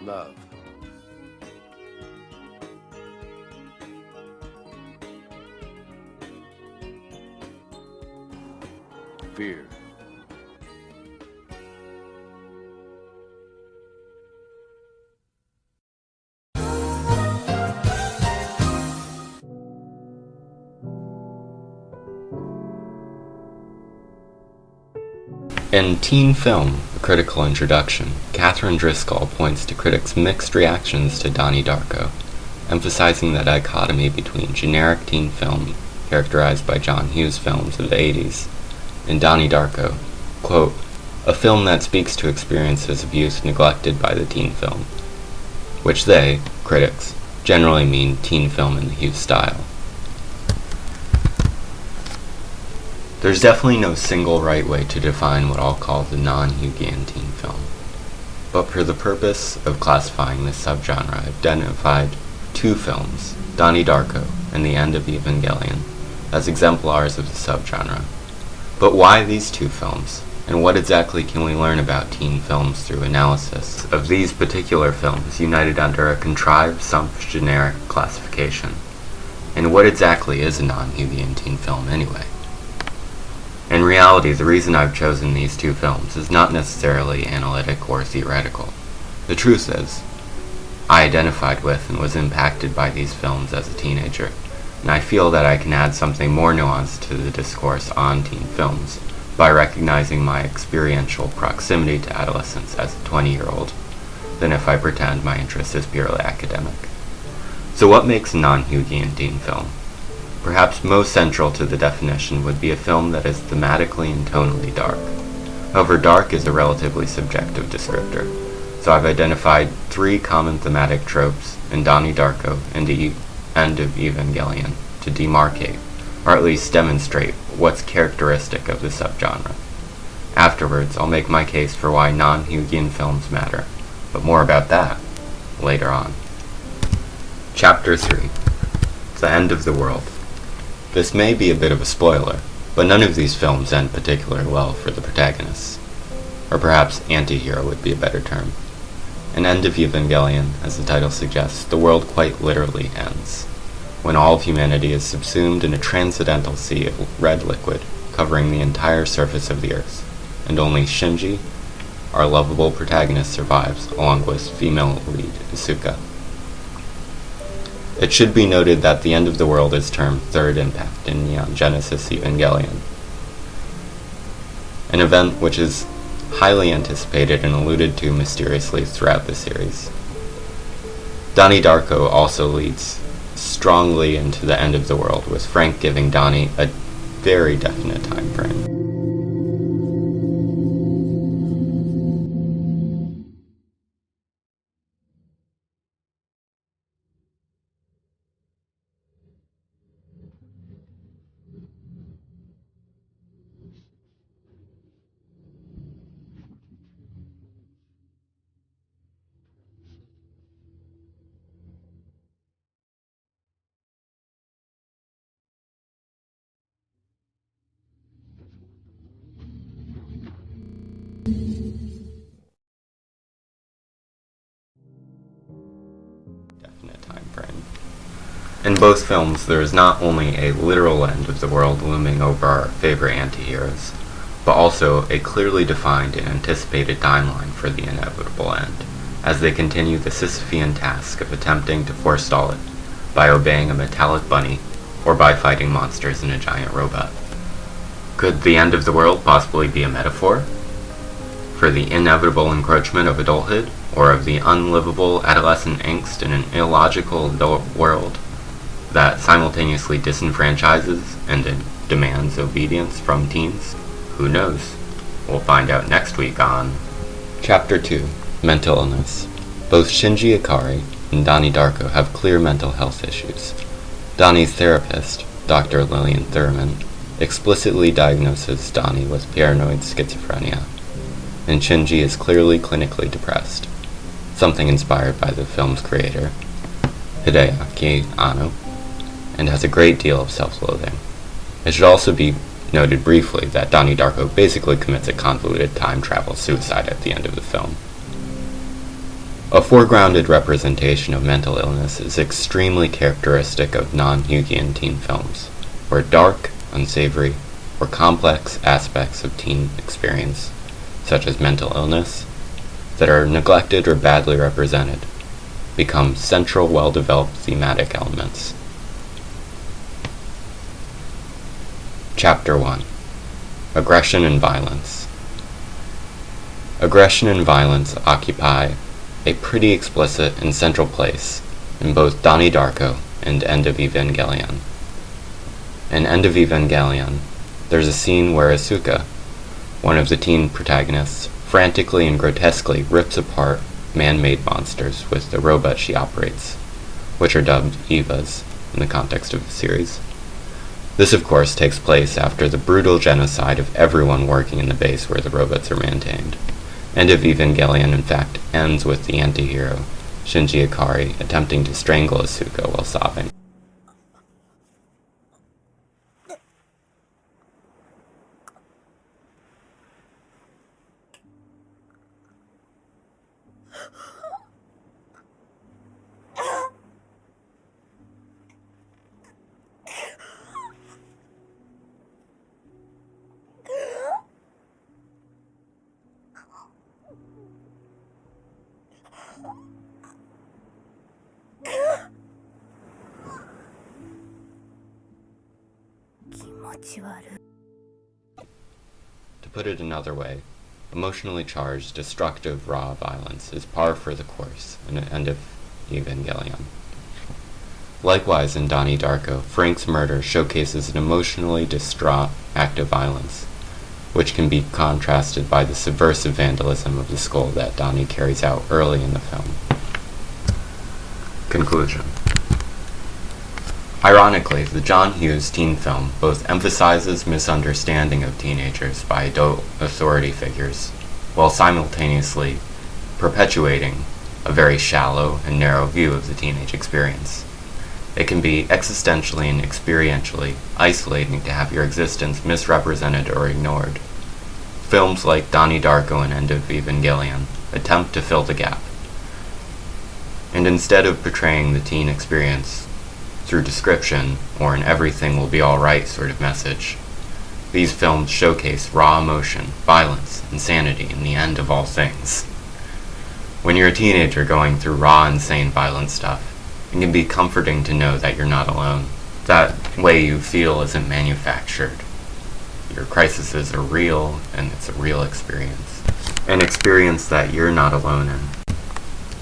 love. Fear. In Teen Film, A Critical Introduction, Catherine Driscoll points to critics' mixed reactions to Donnie Darko, emphasizing the dichotomy between generic teen film, characterized by John Hughes films of the 80s, and Donnie Darko, quote, a film that speaks to experiences of youth neglected by the teen film, which they, critics, generally mean teen film in the Hughes style. There's definitely no single right way to define what I'll call the non-Hughian teen film. But for the purpose of classifying this subgenre, I've identified two films, Donnie Darko and The End of Evangelion, as exemplars of the subgenre. But why these two films? And what exactly can we learn about teen films through analysis of these particular films united under a contrived generic classification? And what exactly is a non-Hughian teen film anyway? In reality, the reason I've chosen these two films is not necessarily analytic or theoretical. The truth is, I identified with and was impacted by these films as a teenager, and I feel that I can add something more nuanced to the discourse on teen films by recognizing my experiential proximity to adolescence as a 20-year-old, than if I pretend my interest is purely academic. So what makes a non-Hughian teen film? Perhaps most central to the definition would be a film that is thematically and tonally dark. However, dark is a relatively subjective descriptor, so I've identified three common thematic tropes in Donnie Darko and The End of Evangelion to demarcate, or at least demonstrate, what's characteristic of the subgenre. Afterwards, I'll make my case for why non-Hughian films matter, but more about that later on. Chapter 3. The End of the World. This may be a bit of a spoiler, but none of these films end particularly well for the protagonists. Or perhaps anti-hero would be a better term. In End of Evangelion, as the title suggests, the world quite literally ends, when all of humanity is subsumed in a transcendental sea of red liquid covering the entire surface of the earth, and only Shinji, our lovable protagonist, survives, along with female lead Asuka. It should be noted that the end of the world is termed Third Impact in Neon Genesis Evangelion, an event which is highly anticipated and alluded to mysteriously throughout the series. Donnie Darko also leads strongly into the end of the world, with Frank giving Donnie a very definite time frame. In both films, there is not only a literal end of the world looming over our favorite anti-heroes, but also a clearly defined and anticipated timeline for the inevitable end, as they continue the Sisyphean task of attempting to forestall it by obeying a metallic bunny or by fighting monsters in a giant robot. Could the end of the world possibly be a metaphor for the inevitable encroachment of adulthood, or of the unlivable adolescent angst in an illogical adult world that simultaneously disenfranchises and demands obedience from teens? Who knows? We'll find out next week on Chapter 2, Mental Illness. Both Shinji Ikari and Donnie Darko have clear mental health issues. Donnie's therapist, Dr. Lillian Thurman, explicitly diagnoses Donnie with paranoid schizophrenia, and Shinji is clearly clinically depressed, something inspired by the film's creator, Hideaki Anno, and has a great deal of self-loathing. It should also be noted briefly that Donnie Darko basically commits a convoluted time travel suicide at the end of the film. A foregrounded representation of mental illness is extremely characteristic of non-Hugian teen films, where dark, unsavory, or complex aspects of teen experience, such as mental illness, that are neglected or badly represented, become central, well-developed thematic elements. Chapter 1. Aggression and Violence. Aggression and violence occupy a pretty explicit and central place in both Donnie Darko and End of Evangelion. In End of Evangelion, there's a scene where Asuka, one of the teen protagonists, frantically and grotesquely rips apart man-made monsters with the robot she operates, which are dubbed Evas in the context of the series. This, of course, takes place after the brutal genocide of everyone working in the base where the robots are maintained. End of Evangelion, in fact, ends with the anti-hero, Shinji Ikari, attempting to strangle Asuka while sobbing. To put it another way, emotionally charged, destructive, raw violence is par for the course in End of Evangelion. Likewise, in Donnie Darko, Frank's murder showcases an emotionally distraught act of violence, which can be contrasted by the subversive vandalism of the skull that Donnie carries out early in the film. Conclusion. Ironically, the John Hughes teen film both emphasizes misunderstanding of teenagers by adult authority figures, while simultaneously perpetuating a very shallow and narrow view of the teenage experience. It can be existentially and experientially isolating to have your existence misrepresented or ignored. Films like Donnie Darko and End of Evangelion attempt to fill the gap, and instead of portraying the teen experience through description or an everything will be alright sort of message, these films showcase raw emotion, violence, insanity, and the end of all things. When you're a teenager going through raw, insane, violent stuff, it can be comforting to know that you're not alone. That way you feel isn't manufactured. Your crises are real, and it's a real experience. An experience that you're not alone in.